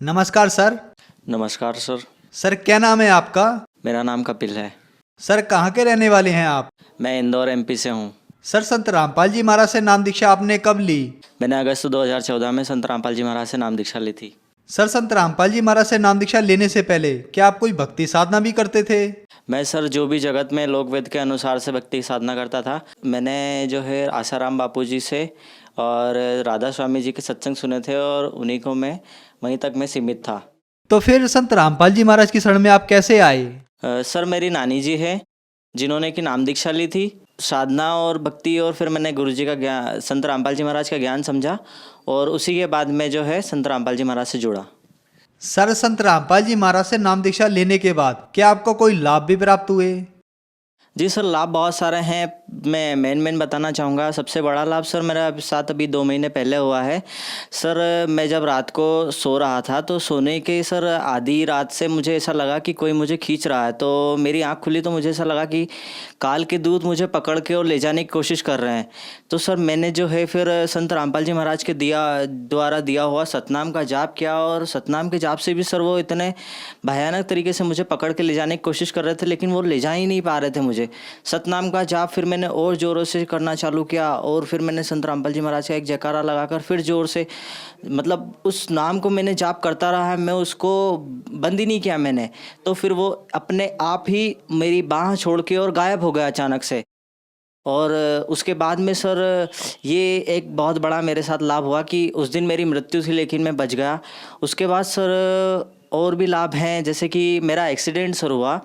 नमस्कार सर। नमस्कार sir. Sir क्या नाम है आपका? मेरा नाम कपिल है। सर कहाँ के रहने वाले हैं आप? मैं इंदौर एमपी से हूँ। सर संत रामपाल जी महाराज से नाम दीक्षा आपने कब ली? मैंने अगस्त 2014 में संत रामपाल जी महाराज से नाम दीक्षा ली थी। सर संत रामपाल जी महाराज से नाम दीक्षा लेने से पहले क्या आप कोई भक्ति साधना भी करते थे? मैं सर जो भी जगत में लोकवेद के अनुसार से भक्ति साधना करता था। मैंने जो है आसाराम बापू जी से और राधा स्वामी जी के सत्संग सुने थे और उन्हीं को मैं वहीं तक मैं सीमित था। तो फिर संत रामपाल जी महाराज की शरण में आप कैसे आए? सर मेरी नानी जी है जिन्होंने कि नाम दीक्षा ली थी। साधना और भक्ति और फिर मैंने गुरु जी का ज्ञान, संत रामपाल जी महाराज का ज्ञान समझा और उसी के बाद में जो है संत रामपाल जी महाराज से जुड़ा। सर संत रामपाल जी महाराज से नाम दीक्षा लेने के बाद क्या आपको कोई लाभ भी प्राप्त हुए? जी सर, लाभ बहुत सारे हैं। मैं मेन बताना चाहूँगा। सबसे बड़ा लाभ सर मेरा साथ अभी 2 महीने पहले हुआ है। सर मैं जब रात को सो रहा था तो सोने के सर आधी रात से मुझे ऐसा लगा कि कोई मुझे खींच रहा है। तो मेरी आँख खुली तो मुझे ऐसा लगा कि काल के दूत मुझे पकड़ के और ले जाने की कोशिश कर रहे हैं। तो सर मैंने जो है फिर संत रामपाल जी महाराज के द्वारा दिया हुआ सतनाम का जाप किया और सतनाम के जाप से भी सर वो इतने भयानक तरीके से मुझे पकड़ के ले जाने की कोशिश कर रहे थे, लेकिन वो ले जा ही नहीं पा रहे थे मुझे। सतनाम का जाप फिर मैंने और ज़ोरों से करना चालू किया और फिर मैंने संत रामपाल जी महाराज का एक जयकारा लगाकर फिर ज़ोर से, मतलब उस नाम को मैंने जाप करता रहा। मैं उसको बंद ही नहीं किया मैंने। तो फिर वो अपने आप ही मेरी बाँह छोड़ के और गायब हो गया अचानक से। और उसके बाद में सर ये एक बहुत बड़ा मेरे साथ लाभ हुआ कि उस दिन मेरी मृत्यु थी लेकिन मैं बच गया। उसके बाद सर और भी लाभ हैं, जैसे कि मेरा एक्सीडेंट सर हुआ।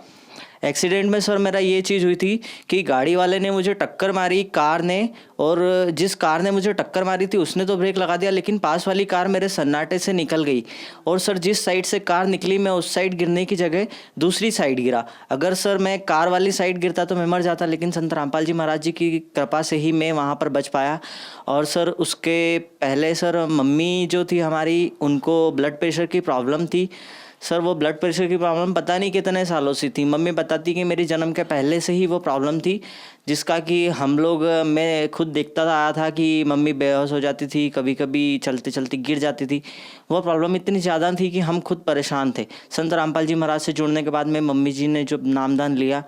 एक्सीडेंट में सर मेरा ये चीज़ हुई थी कि गाड़ी वाले ने मुझे टक्कर मारी, कार ने, और जिस कार ने मुझे टक्कर मारी थी उसने तो ब्रेक लगा दिया लेकिन पास वाली कार मेरे सन्नाटे से निकल गई। और सर जिस साइड से कार निकली मैं उस साइड गिरने की जगह दूसरी साइड गिरा। अगर सर मैं कार वाली साइड गिरता तो मैं मर जाता, लेकिन संत रामपाल जी महाराज जी की कृपा से ही मैं वहाँ पर बच पाया। और सर उसके पहले सर मम्मी जो थी हमारी, उनको ब्लड प्रेशर की प्रॉब्लम थी। सर वो ब्लड प्रेशर की प्रॉब्लम पता नहीं कितने सालों से थी। मम्मी बताती कि मेरी जन्म के पहले से ही वो प्रॉब्लम थी, जिसका कि हम लोग, मैं खुद देखता आया था कि मम्मी बेहोश हो जाती थी, कभी कभी चलते चलते गिर जाती थी। वो प्रॉब्लम इतनी ज़्यादा थी कि हम खुद परेशान थे। संत रामपाल जी महाराज से जुड़ने के बाद में मम्मी जी ने जो नामदान लिया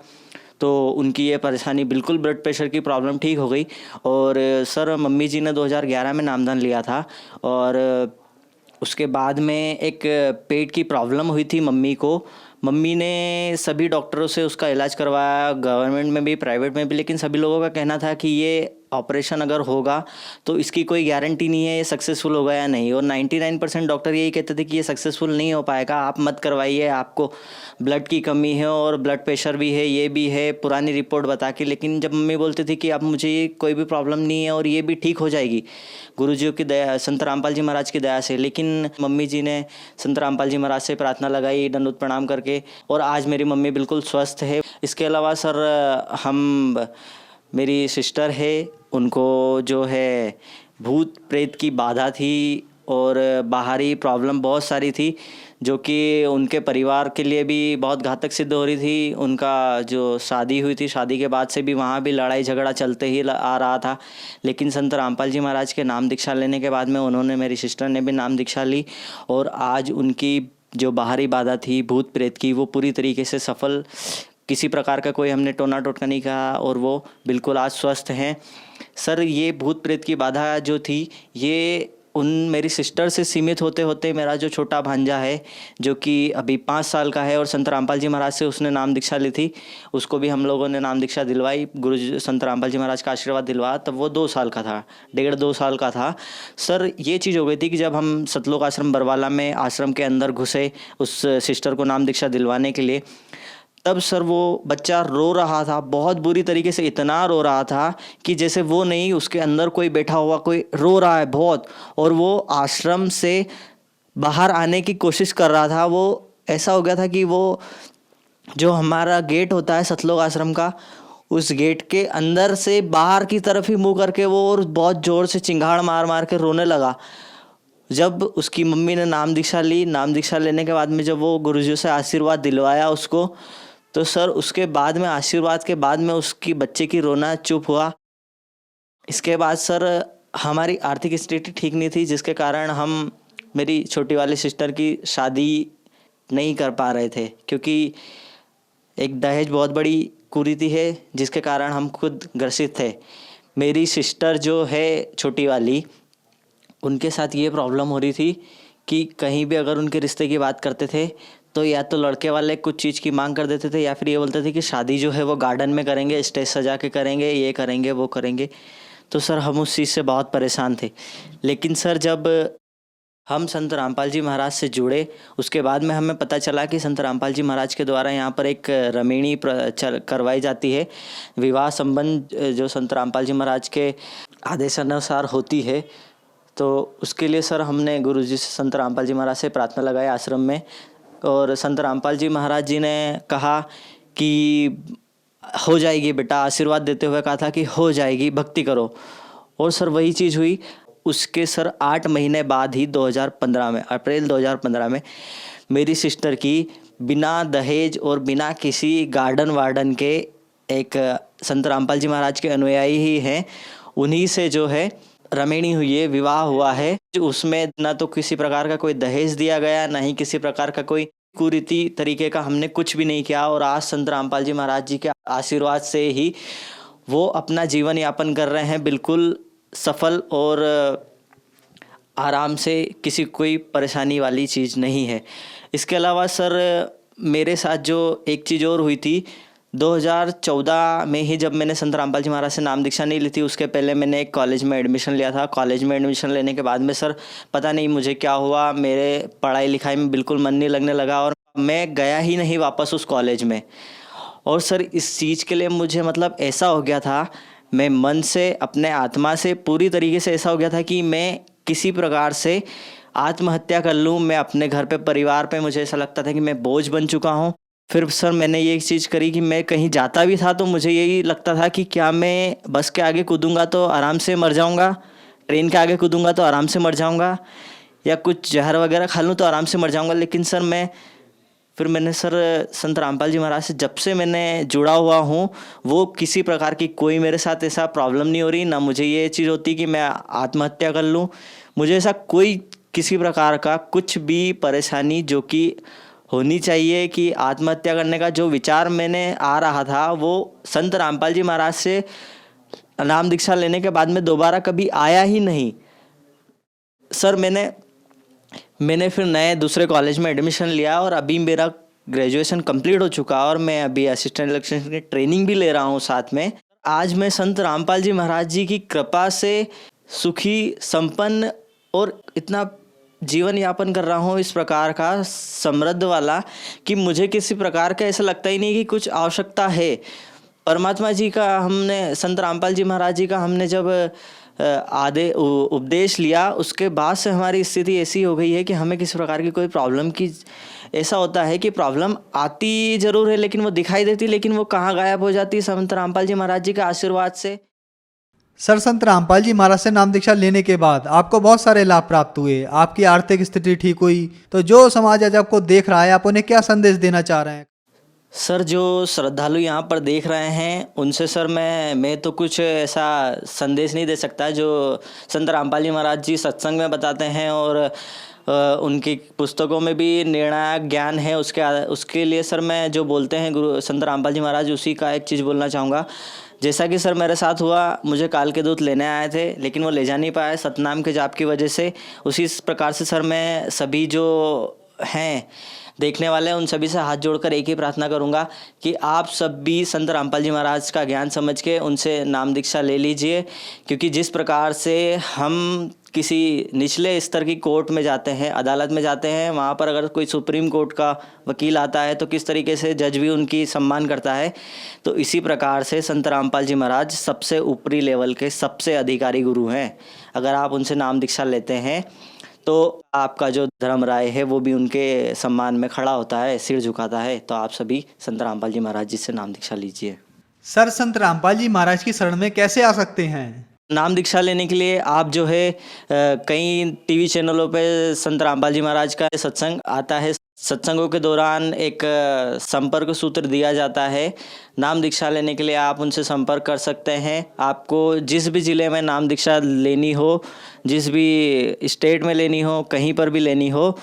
तो उनकी ये परेशानी बिल्कुल, ब्लड प्रेशर की प्रॉब्लम ठीक हो गई। और सर मम्मी जी ने 2011 में नामदान लिया था। और उसके बाद में एक पेट की प्रॉब्लम हुई थी मम्मी को। मम्मी ने सभी डॉक्टरों से उसका इलाज करवाया, गवर्नमेंट में भी प्राइवेट में भी, लेकिन सभी लोगों का कहना था कि ये ऑपरेशन अगर होगा तो इसकी कोई गारंटी नहीं है ये सक्सेसफुल होगा या नहीं। और 99% डॉक्टर यही कहते थे कि ये सक्सेसफुल नहीं हो पाएगा, आप मत करवाइए, आपको ब्लड की कमी है और ब्लड प्रेशर भी है, ये भी है, पुरानी रिपोर्ट बता के। लेकिन जब मम्मी बोलती थी कि अब मुझे ये कोई भी प्रॉब्लम नहीं है और ये भी ठीक हो जाएगी गुरु जी की दया, संत रामपाल जी महाराज की दया से। लेकिन मम्मी जी ने संत रामपाल जी महाराज से प्रार्थना लगाई दंडवत प्रणाम करके, और आज मेरी मम्मी बिल्कुल स्वस्थ है। इसके अलावा सर हम, मेरी सिस्टर है, उनको जो है भूत प्रेत की बाधा थी और बाहरी प्रॉब्लम बहुत सारी थी, जो कि उनके परिवार के लिए भी बहुत घातक सिद्ध हो रही थी। उनका जो शादी हुई थी, शादी के बाद से भी वहाँ भी लड़ाई झगड़ा चलते ही आ रहा था। लेकिन संत रामपाल जी महाराज के नाम दीक्षा लेने के बाद में उन्होंने, मेरी सिस्टर ने भी नाम दीक्षा ली और आज उनकी जो बाहरी बाधा थी भूत प्रेत की, वो पूरी तरीके से सफल, किसी प्रकार का कोई हमने टोना टोटका नहीं कहा और वो बिल्कुल आज स्वस्थ हैं। सर ये भूत प्रेत की बाधा जो थी, ये उन मेरी सिस्टर से सीमित होते होते मेरा जो छोटा भांजा है जो कि अभी 5 साल का है और संत रामपाल जी महाराज से उसने नाम दीक्षा ली थी, उसको भी हम लोगों ने नाम दीक्षा दिलवाई, गुरु जी संत रामपाल जी महाराज का आशीर्वाद दिलवाया। तब वो 2 साल का था, 1.5-2 साल का था। सर ये चीज़ हो गई थी कि जब हम सतलोक आश्रम बरवाला में आश्रम के अंदर घुसे उस सिस्टर को नाम दीक्षा दिलवाने के लिए, तब सर वो बच्चा रो रहा था बहुत बुरी तरीके से, इतना रो रहा था कि जैसे वो नहीं, उसके अंदर कोई बैठा हुआ कोई रो रहा है बहुत। और वो आश्रम से बाहर आने की कोशिश कर रहा था। वो ऐसा हो गया था कि वो जो हमारा गेट होता है सतलोक आश्रम का, उस गेट के अंदर से बाहर की तरफ ही मुँह करके वो और बहुत ज़ोर से चिंगाड़ मार मार के रोने लगा। जब उसकी मम्मी ने नाम दीक्षा ली, नाम दीक्षा लेने के बाद में जब वो गुरुजी से आशीर्वाद दिलवाया उसको, तो सर उसके बाद में, आशीर्वाद के बाद में उसकी बच्चे की रोना चुप हुआ। इसके बाद सर हमारी आर्थिक स्थिति ठीक नहीं थी, जिसके कारण हम मेरी छोटी वाली सिस्टर की शादी नहीं कर पा रहे थे, क्योंकि एक दहेज बहुत बड़ी कुरीति है जिसके कारण हम खुद ग्रसित थे। मेरी सिस्टर जो है छोटी वाली, उनके साथ ये प्रॉब्लम हो रही थी कि कहीं भी अगर उनके रिश्ते की बात करते थे तो या तो लड़के वाले कुछ चीज़ की मांग कर देते थे, या फिर ये बोलते थे कि शादी जो है वो गार्डन में करेंगे, स्टेज सजा के करेंगे, ये करेंगे वो करेंगे। तो सर हम उस चीज़ से बहुत परेशान थे। लेकिन सर जब हम संत रामपाल जी महाराज से जुड़े, उसके बाद में हमें पता चला कि संत रामपाल जी महाराज के द्वारा यहाँ पर एक रमणीय करवाई जाती है, विवाह संबंध जो संत रामपाल जी महाराज के आदेशानुसार होती है। तो उसके लिए सर हमने गुरुजी से, संत रामपाल जी महाराज से प्रार्थना लगाई आश्रम में, और संत रामपाल जी महाराज जी ने कहा कि हो जाएगी बेटा, आशीर्वाद देते हुए कहा था कि हो जाएगी, भक्ति करो। और सर वही चीज़ हुई। उसके सर 8 महीने बाद ही 2015 में, अप्रैल 2015 में मेरी सिस्टर की बिना दहेज और बिना किसी गार्डन वार्डन के, एक संत रामपाल जी महाराज के अनुयायी ही हैं, उन्हीं से जो है रमणी हुई है, विवाह हुआ है। उसमें ना तो किसी प्रकार का कोई दहेज दिया गया, ना ही किसी प्रकार का कोई कुरीति तरीके का हमने कुछ भी नहीं किया। और आज संत रामपाल जी महाराज जी के आशीर्वाद से ही वो अपना जीवन यापन कर रहे हैं, बिल्कुल सफल और आराम से, किसी कोई परेशानी वाली चीज़ नहीं है। इसके अलावा सर मेरे साथ जो एक चीज़ और हुई थी, 2014 में ही जब मैंने संत रामपाल जी महाराज से नाम दीक्षा नहीं ली थी, उसके पहले मैंने एक कॉलेज में एडमिशन लिया था। कॉलेज में एडमिशन लेने के बाद में सर पता नहीं मुझे क्या हुआ, मेरे पढ़ाई लिखाई में बिल्कुल मन नहीं लगने लगा और मैं गया ही नहीं वापस उस कॉलेज में। और सर इस चीज़ के लिए मुझे मतलब ऐसा हो गया था, मैं मन से, अपने आत्मा से पूरी तरीके से ऐसा हो गया था कि मैं किसी प्रकार से आत्महत्या कर लूँ। मैं अपने घर पे, परिवार पे, मुझे ऐसा लगता था कि मैं बोझ बन चुका हूँ। फिर सर मैंने ये चीज़ करी कि मैं कहीं जाता भी था तो मुझे यही लगता था कि क्या मैं बस के आगे कूदूँगा तो आराम से मर जाऊँगा, ट्रेन के आगे कूदूँगा तो आराम से मर जाऊँगा, या कुछ जहर वगैरह खा लूँ तो आराम से मर जाऊँगा। लेकिन सर मैंने सर संत रामपाल जी महाराज से जब से मैंने जुड़ा हुआ हूँ, वो किसी प्रकार की कोई मेरे साथ ऐसा प्रॉब्लम नहीं हो रही, ना मुझे ये चीज़ होती कि मैं आत्महत्या कर लूँ। मुझे ऐसा कोई किसी प्रकार का कुछ भी परेशानी जो कि होनी चाहिए कि आत्महत्या करने का जो विचार मैंने आ रहा था, वो संत रामपाल जी महाराज से नाम दीक्षा लेने के बाद में दोबारा कभी आया ही नहीं। सर मैंने फिर नए दूसरे कॉलेज में एडमिशन लिया और अभी मेरा ग्रेजुएशन कंप्लीट हो चुका और मैं अभी असिस्टेंट इलेक्ट्रीशियन की ट्रेनिंग भी ले रहा हूँ साथ में। आज मैं संत रामपाल जी महाराज जी की कृपा से सुखी, संपन्न और इतना जीवन यापन कर रहा हूँ इस प्रकार का समृद्ध वाला, कि मुझे किसी प्रकार का ऐसा लगता ही नहीं कि कुछ आवश्यकता है। परमात्मा जी का हमने, संत रामपाल जी महाराज जी का हमने जब उपदेश लिया, उसके बाद से हमारी स्थिति ऐसी हो गई है कि हमें किसी प्रकार की कोई प्रॉब्लम की, ऐसा होता है कि प्रॉब्लम आती ज़रूर है लेकिन वो दिखाई देती, लेकिन वो कहाँ गायब हो जाती है संत रामपाल जी महाराज जी के आशीर्वाद से। सर संत रामपाल जी महाराज से नाम दीक्षा लेने के बाद आपको बहुत सारे लाभ प्राप्त हुए, आपकी आर्थिक स्थिति ठीक हुई, तो जो समाज आज आपको देख रहा है, आप उन्हें क्या संदेश देना चाह रहे हैं? सर जो श्रद्धालु यहाँ पर देख रहे हैं उनसे सर मैं तो कुछ ऐसा संदेश नहीं दे सकता जो संत रामपाल जी महाराज जी सत्संग में बताते हैं और उनकी पुस्तकों में भी निर्णायक ज्ञान है। उसके लिए सर मैं जो बोलते हैं गुरु संत रामपाल जी महाराज, उसी का एक चीज़ बोलना चाहूँगा। जैसा कि सर मेरे साथ हुआ, मुझे काल के दूत लेने आए थे लेकिन वो ले जा नहीं पाए सतनाम के जाप की वजह से। उसी प्रकार से सर मैं सभी जो हैं देखने वाले हैं उन सभी से हाथ जोड़कर एक ही प्रार्थना करूंगा कि आप सब भी संत रामपाल जी महाराज का ज्ञान समझ के उनसे नाम दीक्षा ले लीजिए। क्योंकि जिस प्रकार से हम किसी निचले स्तर की कोर्ट में जाते हैं, अदालत में जाते हैं, वहाँ पर अगर कोई सुप्रीम कोर्ट का वकील आता है तो किस तरीके से जज भी उनकी सम्मान करता है, तो इसी प्रकार से संत रामपाल जी महाराज सबसे ऊपरी लेवल के सबसे अधिकारी गुरु हैं। अगर आप उनसे नाम दीक्षा लेते हैं तो आपका जो धर्म राय है वो भी उनके सम्मान में खड़ा होता है, सिर झुकाता है। तो आप सभी संत रामपाल जी महाराज जी से नाम दीक्षा लीजिए। सर संत रामपाल जी महाराज की शरण में कैसे आ सकते हैं? नाम दीक्षा लेने के लिए आप जो है कई टीवी चैनलों पे संत रामपाल जी महाराज का सत्संग आता है। सत्संगों के दौरान एक संपर्क सूत्र दिया जाता है। नाम दीक्षा लेने के लिए आप उनसे संपर्क कर सकते हैं। आपको जिस भी ज़िले में नाम दीक्षा लेनी हो, जिस भी स्टेट में लेनी हो, कहीं पर भी लेनी हो,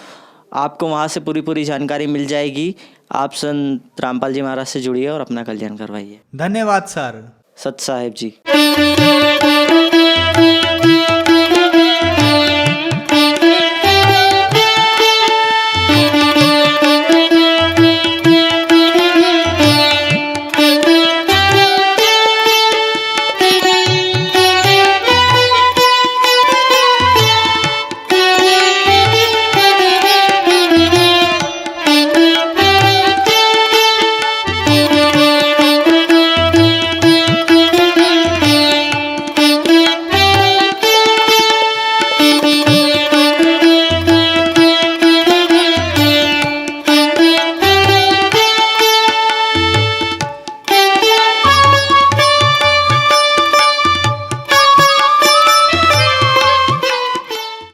आपको वहाँ से पूरी जानकारी मिल जाएगी। आप संत रामपाल जी महाराज से जुड़िए और अपना कल्याण करवाइए। धन्यवाद सर। सत साहेब जी।